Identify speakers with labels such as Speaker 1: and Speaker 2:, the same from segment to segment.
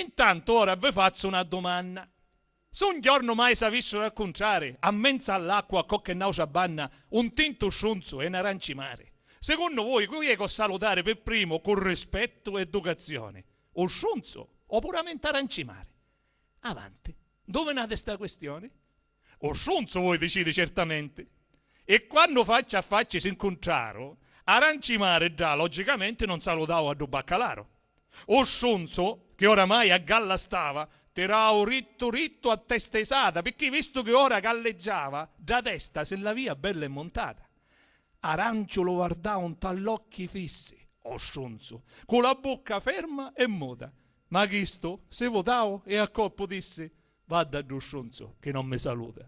Speaker 1: Intanto ora vi faccio una domanda. Se un giorno mai si avessero a incontrare a mezzo all'acqua a cocche naucia banna un tinto sciunzo e un arancimare, secondo voi chi è che salutare per primo con rispetto e educazione? O sciunzo o puramente arancimare? Avanti, dove nate sta questione? O sciunzo voi decide certamente. E quando faccia a faccia si incontraro, arancimare già logicamente non salutavo a do baccalaro. O sciunzo, che oramai a galla stava, tiravo ritto a testa esata, perché visto che ora galleggiava, già testa se la via bella e montata. Arancio lo guardava un tall'occhi fissi, o sciunzo, con la bocca ferma e muta. Ma chisto, se votavo e a colpo disse, vada a sciunzo che non mi saluta.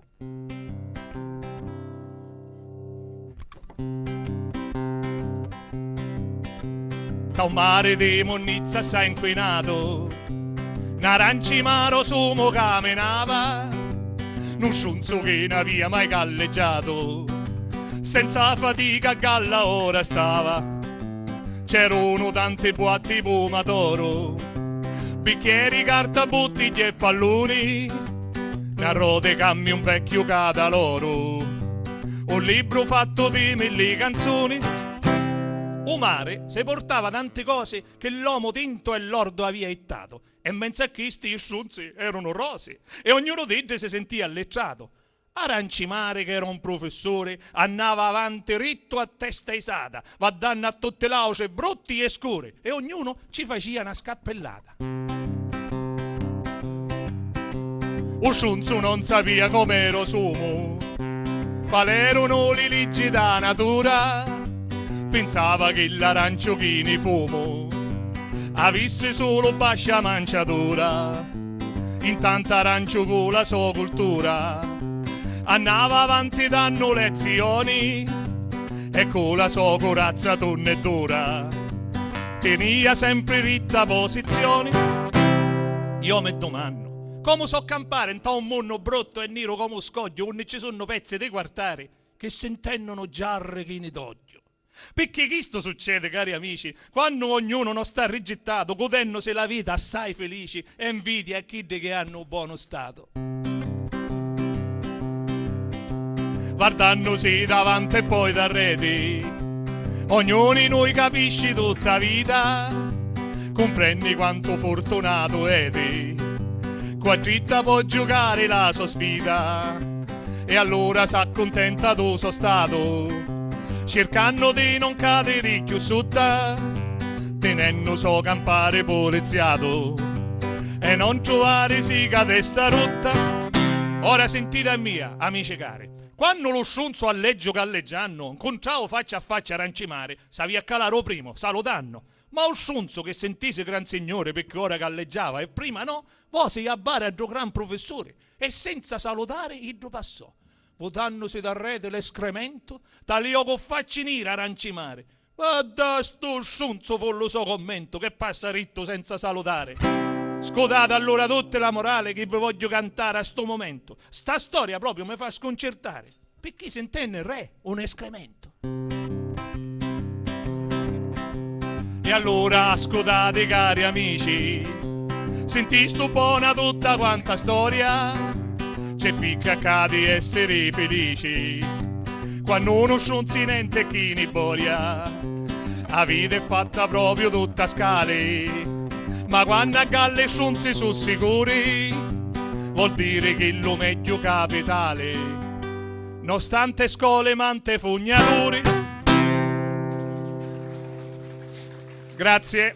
Speaker 1: Da un mare di monnizza s'ha inquinato, n'arancimaro sumo camminava, non sciunzo che ne aveva mai galleggiato, senza fatica a galla ora stava. C'erano tanti boatti fumatoro, bicchieri, carta, bottiglie e palloni, una rode cammi un vecchio cataloro, un libro fatto di 1000 canzoni. Un mare si portava tante cose che l'uomo tinto e lordo aveva ittato, e mentre a chisti i sciunzi erano rosi, e ognuno di essi si sentia allecciato. Arancimare, che era un professore, andava avanti ritto a testa isata, va danno a tutte lauce brutti e scure, e ognuno ci faceva una scappellata. O sciunzo non sapeva com'ero sumo, qual erano le leggi da natura, pensava che l'arancio chini fumo avesse solo bascia manciatura. Intanto arancio con la sua cultura andava avanti danno lezioni, e con la sua corazza tonne e dura tenia sempre ritta posizioni. Io mi domando, come so campare in un mondo brutto e nero come un scoglio, dove ci sono pezzi di quartiere che si intendono già arrechini d'oggio? Perché questo succede, cari amici, quando ognuno non sta rigittato, godendosi la vita assai felici, e invidia a chi che hanno un buono stato. Guardandosi davanti e poi da reti, ognuno di noi capisce tutta vita, comprendi quanto fortunato edi, qua dritta può giocare la sua sfida, e allora s'accontenta del suo stato, cercando di non cadere più sotto, tenendo so campare poliziato e non trovare si cade sta rotta. Ora sentite a mia, amici cari, quando lo sciunzo alleggio galleggiando incontravo faccia a faccia arancimare, savia calaro primo, salutando, ma lo sciunzo che sentise gran signore perché ora galleggiava e prima no, vose a bare a do gran professore e senza salutare idro passò, votandosi dal re dell'escremento, tal'io con facci nera arancimare. Guarda sto sciunzo con lo so commento che passa ritto senza salutare. Scodate allora tutte la morale che vi voglio cantare a sto momento. Sta storia proprio mi fa sconcertare, perché si intende il re un escremento. E allora ascoltate cari amici, senti sto buona tutta quanta storia. C'è qui che accade essere felici quando uno sciunzi niente chi ne boria. La vita è fatta proprio tutta a scale, ma quando a galle sciunzi sono sicuri vuol dire che lo meglio capitale, nonostante scole mante fognature. Grazie.